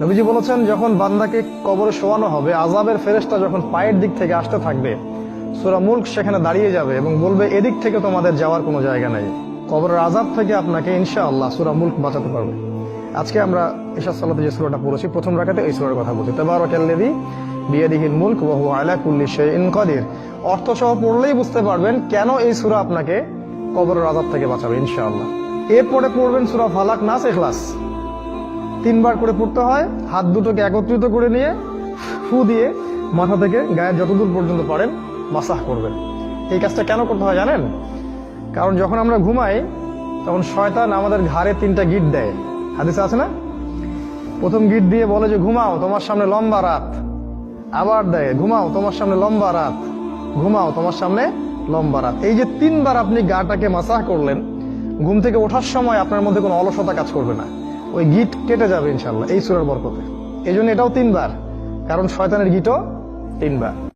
নবীজি বলেছেন, যখন বান্দাকে কবরে শোয়ানো হবে, আযাবের ফেরেশতা যখন পায়ের দিক থেকে আসতে থাকবে, সূরা মুলক সেখানে দাঁড়িয়ে যাবে এবং বলবে, এদিক থেকে তোমাদের যাওয়ার কোনো জায়গা নাই। কবরের আযাব থেকে আপনাকে ইনশাআল্লাহ সূরা মুলক বাঁচাতে পারবে। আজকে আমরা ইশা সালাতে যে সূরাটা পড়েছি, প্রথম রাকাতে এই সূরার কথা বলছি, তাবারাকাল্লাযী বিয়াদিহিল মুলক ওয়া হুয়া আলা কুল্লি শাইইন কাদির। অর্থ সহ পড়লেই বুঝতে পারবেন কেন এই সূরা আপনাকে কবরের আযাব থেকে বাঁচাবে ইনশাআল্লাহ। এরপরে পড়বেন সূরা ফালাক, নাস, ইখলাস। 3 বার করে পড়তে হয়। হাত দুটোকে একত্রিত করে নিয়ে ফু দিয়ে মাথা থেকে গায়ের যতদূর পর্যন্ত পারেন মাসাহ করবেন। এই কাজটা কেন করতে হয় জানেন? কারণ যখন আমরা ঘুমাই তখন শয়তান আমাদের ঘাড়ে 3টা গিট দেয়। হাদিসে আছে না? প্রথম গিট দিয়ে বলে যে ঘুমাও, তোমার সামনে লম্বা রাত। আবার দেয়, ঘুমাও, তোমার সামনে লম্বা রাত। ঘুমাও, তোমার সামনে লম্বা রাত। এই যে 3 বার আপনি গাটাকে মাসাহ করলেন, ঘুম থেকে ওঠার সময় আপনার মধ্যে কোনো অলসতা কাজ করবে না। ওই গিট কেটে যাবে ইনশাআল্লাহ এই সূরার বরকতে। এই জন্য এটাও 3 বার, কারণ শয়তানের গিটও 3 বার।